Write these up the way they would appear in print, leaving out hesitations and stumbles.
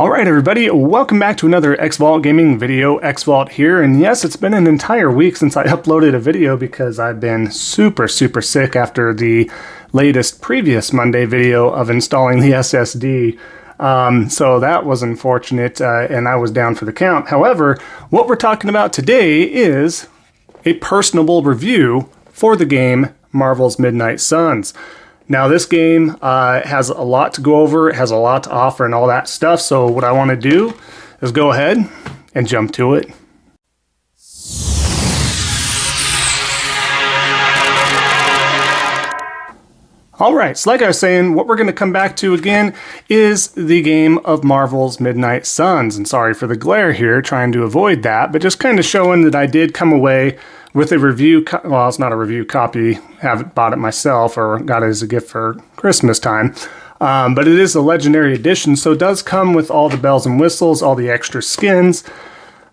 Alright everybody, welcome back to another Xvault gaming video. Xvault here, and yes, it's been an entire week since I uploaded a video because I've been super sick after the latest previous Monday video of installing the SSD. So that was unfortunate, and I was down for the count. However, what we're talking about today is a personable review for the game Marvel's Midnight Suns. Now this game has a lot to go over, it has a lot to offer and all that stuff, so what I want to do is go ahead and jump to it. Alright, so like I was saying, what we're going to come back to again is the game of Marvel's Midnight Suns. And sorry for the glare here, trying to avoid that, but just kind of showing that I did come away with a review, well, it's not a review copy, haven't bought it myself or got it as a gift for Christmas time. But it is a legendary edition, so it does come with all the bells and whistles, all the extra skins,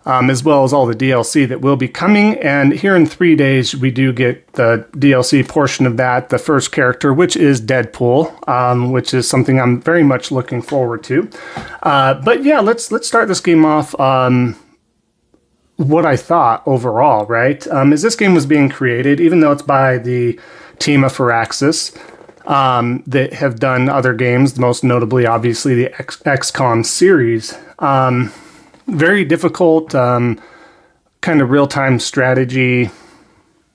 as well as all the DLC that will be coming. And here in 3 days, we do get the DLC portion of that, the first character, which is Deadpool, which is something I'm very much looking forward to. But yeah, let's start this game off what I thought overall, right? As this game was being created, even though it's by the team of Firaxis, that have done other games, most notably, obviously, the XCOM series. Very difficult, kind of real-time strategy,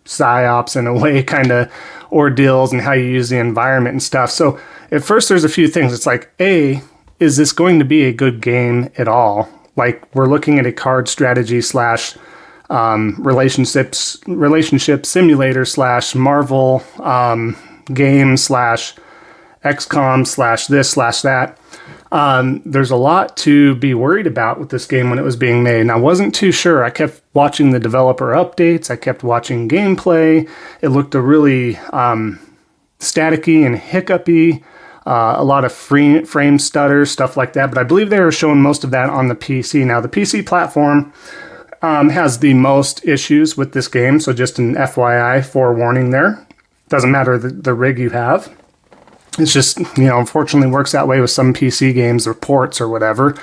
psyops in a way, kind of ordeals and how you use the environment and stuff. So at first there's a few things. It's like, A, is this going to be a good game at all? Like, we're looking at a card strategy slash relationship simulator slash Marvel game slash XCOM slash this slash that. There's a lot to be worried about with this game when it was being made, and I wasn't too sure. I kept watching the developer updates. I kept watching gameplay. It looked a really staticky and hiccupy. A lot of frame stutters, stuff like that. But I believe they were showing most of that on the PC. Now, the PC platform has the most issues with this game, so just an FYI forewarning there. Doesn't matter the rig you have. It's just, unfortunately works that way with some PC games or ports or whatever.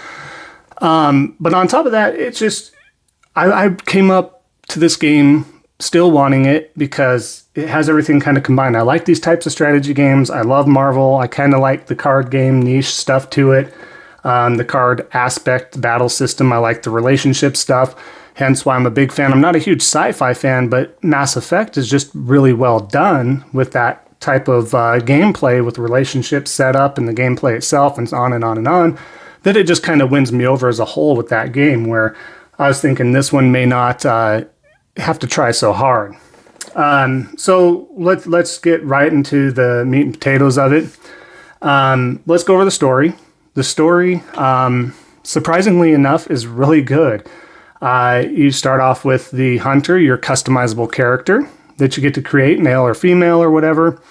But on top of that, it's just, I came up to this game still wanting it because it has everything kind of combined. I like these types of strategy games. I love Marvel. I kind of like the card game niche stuff to it. The card aspect, battle system. I like the relationship stuff. Hence why I'm a big fan. I'm not a huge sci-fi fan, but Mass Effect is just really well done with that type of gameplay with relationships set up and the gameplay itself and on and on and on, that it just kind of wins me over as a whole with that game, where I was thinking this one may not have to try so hard. So let's get right into the meat and potatoes of it. Let's go over the story. The story, surprisingly enough, is really good. You start off with the Hunter, your customizable character that you get to create, male or female or whatever.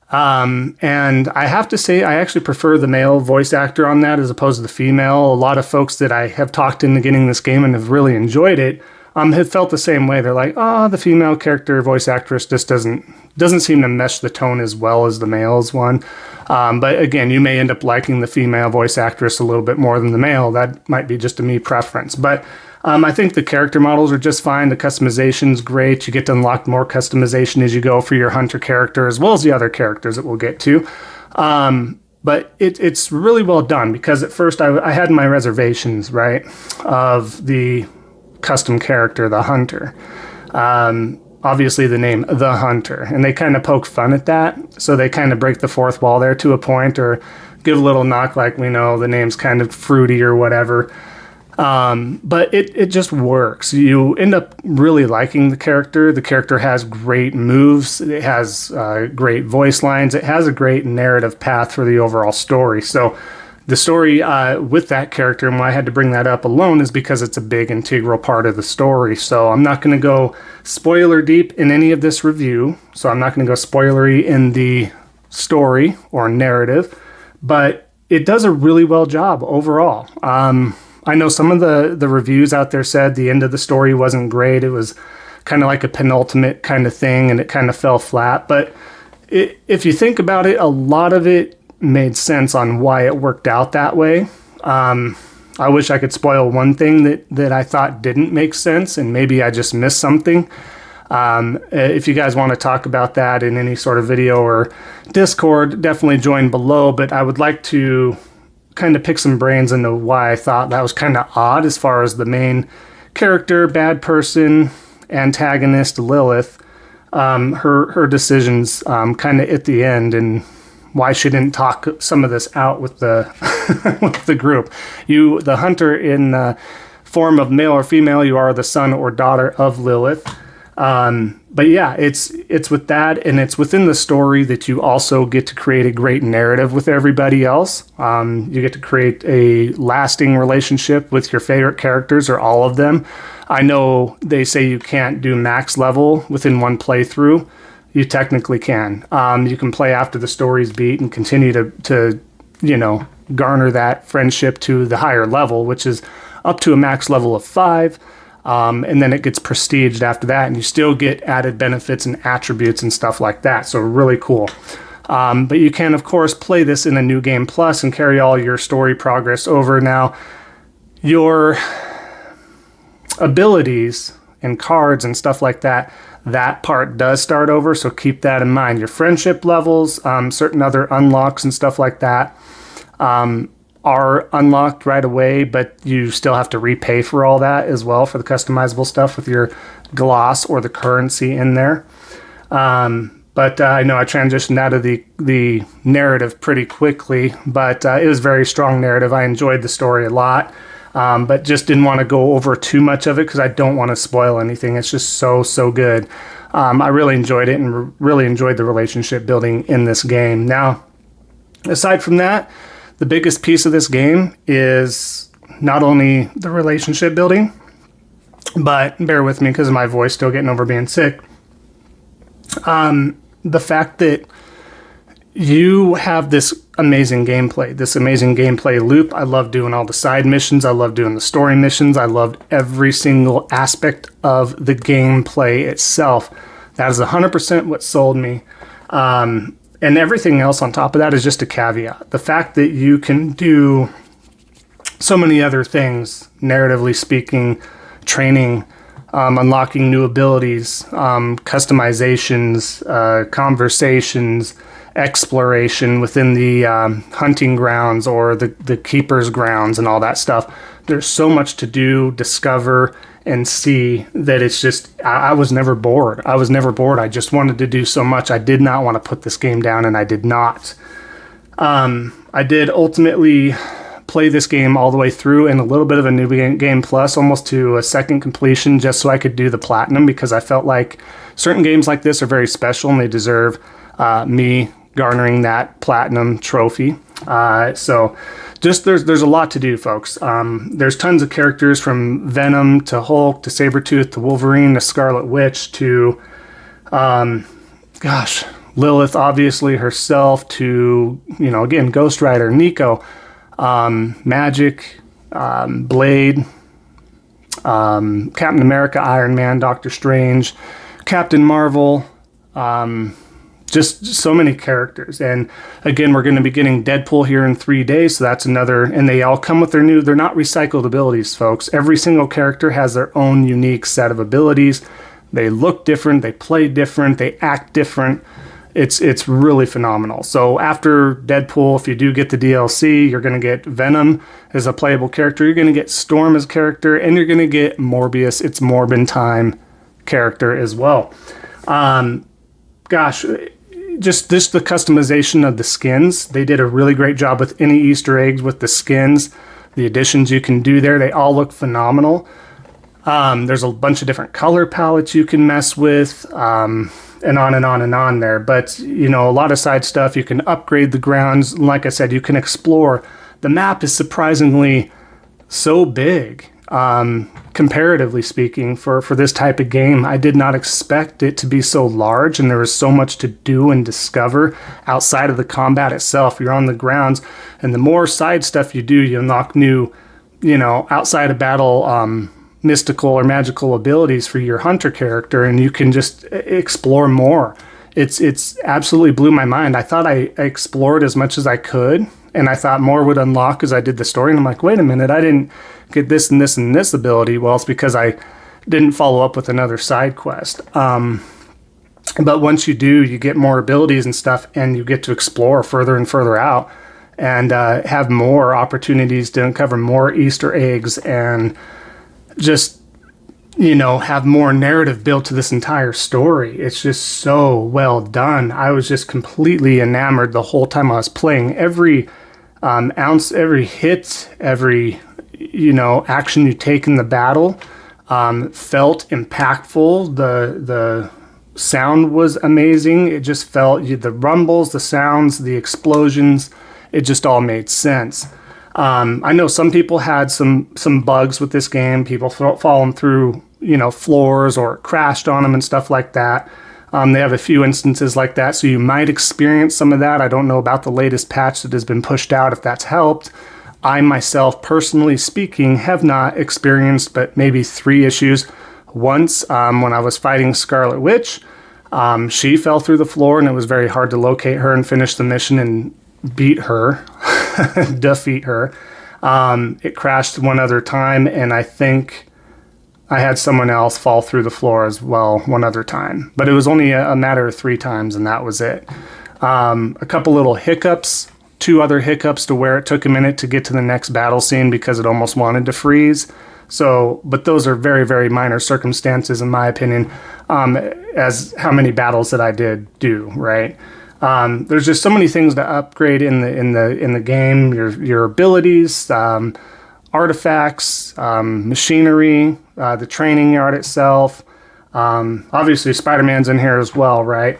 And I have to say, I actually prefer the male voice actor on that as opposed to the female. A lot of folks that I have talked into getting this game and have really enjoyed it have felt the same way. They're like, oh, the female character voice actress just doesn't seem to mesh the tone as well as the male's one. But again, you may end up liking the female voice actress a little bit more than the male. That might be just a me preference. But I think the character models are just fine. The customization's great. You get to unlock more customization as you go for your Hunter character, as well as the other characters that we'll get to. But it's really well done, because at first I had my reservations, right, of the custom character, the Hunter. Obviously the name, the Hunter. And they kind of poke fun at that. So they kind of break the fourth wall there to a point, or give a little knock like, we know the name's kind of fruity or whatever. But it just works. You end up really liking the character. The character has great moves. It has great voice lines. It has a great narrative path for the overall story. So the story with that character, and why I had to bring that up alone, is because it's a big integral part of the story. So I'm not going to go spoiler deep in any of this review. So I'm not going to go spoilery in the story or narrative. But it does a really well job overall. I know some of the reviews out there said the end of the story wasn't great. It was kind of like a penultimate kind of thing, and it kind of fell flat. But if you think about it, a lot of it made sense on why it worked out that way. I wish I could spoil one thing that I thought didn't make sense, and maybe I just missed something. If you guys want to talk about that in any sort of video or Discord, definitely join below. But I would like to kind of pick some brains into why I thought that was kind of odd as far as the main character, bad person, antagonist Lilith, her decisions kind of at the end, and why she didn't talk some of this out with the with the group. You, the hunter, in the form of male or female, you are the son or daughter of Lilith. But yeah, it's with that, and it's within the story that you also get to create a great narrative with everybody else. You get to create a lasting relationship with your favorite characters, or all of them. I know they say you can't do max level within one playthrough. You technically can. You can play after the story's beat and continue to garner that friendship to the higher level, which is up to a max level of 5. And then it gets prestiged after that, and you still get added benefits and attributes and stuff like that. So really cool. But you can, of course, play this in a New Game Plus and carry all your story progress over. Now, your abilities and cards and stuff like that, that part does start over, so keep that in mind. Your friendship levels, certain other unlocks and stuff like that are unlocked right away, but you still have to repay for all that as well, for the customizable stuff with your gloss or the currency in there. But I know I transitioned out of the narrative pretty quickly, but it was a very strong narrative. I enjoyed the story a lot. But just didn't want to go over too much of it because I don't want to spoil anything. It's just so good. I really enjoyed it and really enjoyed the relationship building in this game. Now, aside from that, the biggest piece of this game is not only the relationship building, but bear with me because of my voice still getting over being sick. The fact that you have this amazing gameplay loop. I love doing all the side missions. I love doing the story missions. I loved every single aspect of the gameplay itself. That is 100% what sold me. And everything else on top of that is just a caveat. The fact that you can do so many other things, narratively speaking, training, unlocking new abilities, customizations, conversations, exploration within the hunting grounds or the keeper's grounds and all that stuff. There's so much to do, discover, and see that it's just, I was never bored. I just wanted to do so much. I did not want to put this game down, and I did not. I did ultimately play this game all the way through in a little bit of a New Game Plus, almost to a second completion, just so I could do the platinum, because I felt like certain games like this are very special and they deserve me garnering that platinum trophy. So just there's a lot to do, folks. There's tons of characters, from Venom to Hulk to Sabretooth to Wolverine to Scarlet Witch to Lilith, obviously herself, to again, Ghost Rider, Nico, Magic, Blade, Captain America, Iron Man, Doctor Strange, Captain Marvel, just so many characters. And again, we're going to be getting Deadpool here in 3 days, so that's another, and they all come with they're not recycled abilities, folks. Every single character has their own unique set of abilities. They look different, they play different, they act different. It's really phenomenal. So after Deadpool, if you do get the DLC, you're going to get Venom as a playable character, you're going to get Storm as a character, and you're going to get Morbius, it's Morbin Time character as well. Just the customization of the skins. They did a really great job with any Easter eggs with the skins, the additions you can do there. They all look phenomenal. There's a bunch of different color palettes you can mess with, and on and on and on there. But, a lot of side stuff. You can upgrade the grounds. Like I said, you can explore. The map is surprisingly so big. Comparatively speaking, for this type of game, I did not expect it to be so large, and there was so much to do and discover outside of the combat itself. You're on the grounds, and the more side stuff you do, you unlock new, outside of battle, mystical or magical abilities for your hunter character, and you can just explore more. It's absolutely blew my mind. I thought I explored as much as I could And I thought more would unlock as I did the story. And I'm like, wait a minute, I didn't get this and this and this ability. Well, it's because I didn't follow up with another side quest. But once you do, you get more abilities and stuff, and you get to explore further and further out, and have more opportunities to uncover more Easter eggs, and just, have more narrative built to this entire story. It's just so well done. I was just completely enamored the whole time I was playing. Every ounce, every hit, every, action you take in the battle felt impactful. The sound was amazing. It just felt the rumbles, the sounds, the explosions. It just all made sense. I know some people had some bugs with this game. People falling through, floors, or it crashed on them and stuff like that. They have a few instances like that, so you might experience some of that. I don't know about the latest patch that has been pushed out, if that's helped. I myself, personally speaking, have not experienced but maybe 3 issues. Once, when I was fighting Scarlet Witch, she fell through the floor, and it was very hard to locate her and finish the mission and beat her, defeat her. It crashed one other time, and I think I had someone else fall through the floor as well one other time. But it was only a matter of 3 times, and that was it. A couple little hiccups, 2 other hiccups to where it took a minute to get to the next battle scene because it almost wanted to freeze. So, but those are very, very minor circumstances, in my opinion, as how many battles that I did do, right? There's just so many things to upgrade in the game. Your abilities, artifacts, machinery, the training yard itself. Obviously, Spider-Man's in here as well, right?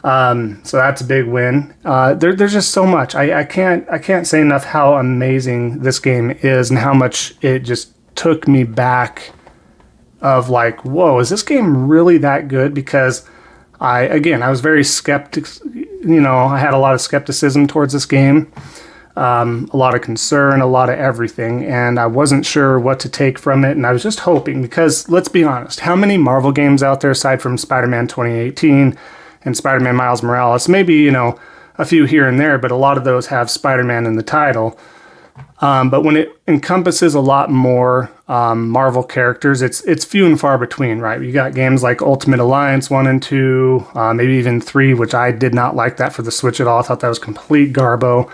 So that's a big win. There's just so much. I can't say enough how amazing this game is, and how much it just took me back. Of like, whoa, is this game really that good? Because I was very skeptic. I had a lot of skepticism towards this game, a lot of concern, a lot of everything, and I wasn't sure what to take from it. And I was just hoping, because let's be honest, how many Marvel games out there aside from Spider-Man 2018 and Spider-Man Miles Morales? Maybe, a few here and there, but a lot of those have Spider-Man in the title. But when it encompasses a lot more Marvel characters, it's few and far between, right? You got games like Ultimate Alliance 1 and 2, maybe even 3, which I did not like that for the Switch at all. I thought that was complete garbo.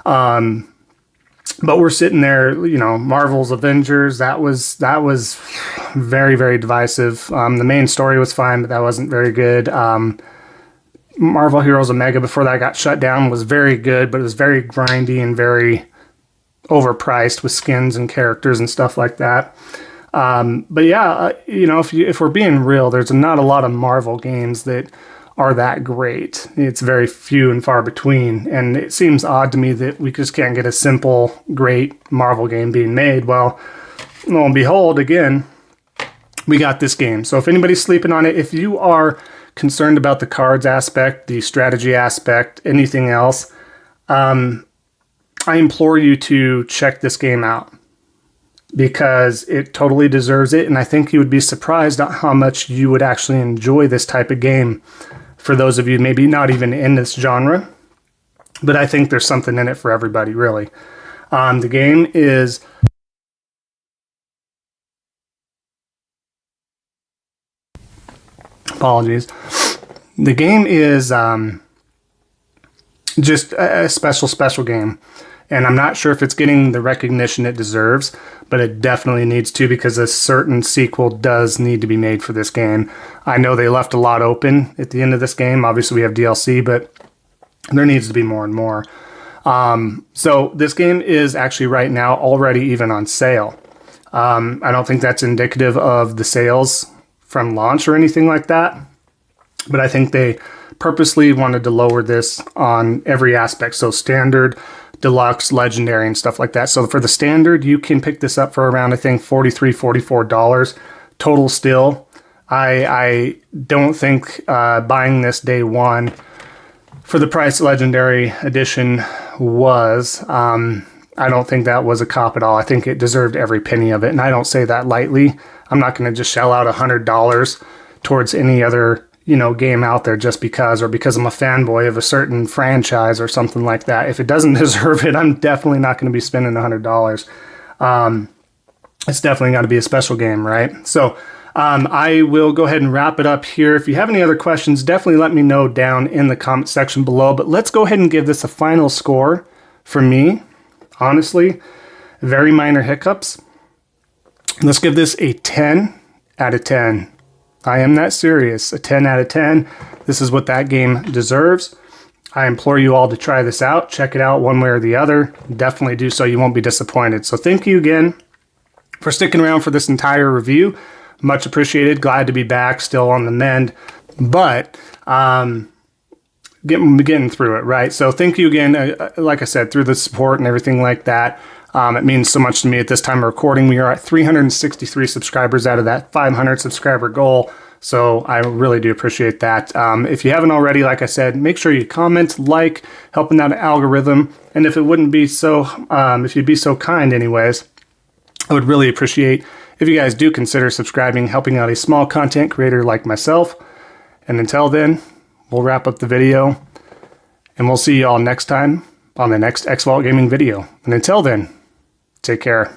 But we're sitting there, Marvel's Avengers, that was very, very divisive. The main story was fine, but that wasn't very good. Marvel Heroes Omega, before that got shut down, was very good, but it was very grindy and very overpriced with skins and characters and stuff like that. But yeah, if we're being real, there's not a lot of Marvel games that are that great. It's very few and far between, and it seems odd to me that we just can't get a simple, great Marvel game being made. Well, lo and behold, again, we got this game. So if anybody's sleeping on it, if you are concerned about the cards aspect, the strategy aspect, anything else, I implore you to check this game out, because it totally deserves it, and I think you would be surprised at how much you would actually enjoy this type of game. For those of you maybe not even in this genre, but I think there's something in it for everybody, really. The game is... Apologies. The game is just a special game. And I'm not sure if it's getting the recognition it deserves, but it definitely needs to, because a certain sequel does need to be made for this game. I know they left a lot open at the end of this game. Obviously, we have DLC, but there needs to be more and more. So this game is actually right now already even on sale. I don't think that's indicative of the sales from launch or anything like that, but I think they purposely wanted to lower this on every aspect. So standard, deluxe, legendary, and stuff like that. So for the standard, you can pick this up for around, I think, $43, $44 total still. I don't think buying this day one for the price legendary edition was, I don't think that was a cop at all. I think it deserved every penny of it, and I don't say that lightly. I'm not going to just shell out $100 towards any other, game out there just because, or because I'm a fanboy of a certain franchise or something like that. If it doesn't deserve it, I'm definitely not going to be spending $100. It's definitely got to be a special game, right? So I will go ahead and wrap it up here. If you have any other questions, definitely let me know down in the comment section below. But let's go ahead and give this a final score for me. Honestly, very minor hiccups. Let's give this a 10 out of 10. I am that serious. A 10 out of 10. This is what that game deserves. I implore you all to try this out. Check it out one way or the other. Definitely do so. You won't be disappointed. So thank you again for sticking around for this entire review. Much appreciated. Glad to be back. Still on the mend. But getting through it, right? So thank you again. Like I said, through the support and everything like that. It means so much to me at this time of recording. We are at 363 subscribers out of that 500 subscriber goal. So I really do appreciate that. If you haven't already, like I said, make sure you comment, like, helping out an algorithm. And if it wouldn't be so, if you'd be so kind anyways, I would really appreciate if you guys do consider subscribing, helping out a small content creator like myself. And until then, we'll wrap up the video and we'll see you all next time on the next Xvault Gaming video. And until then, take care.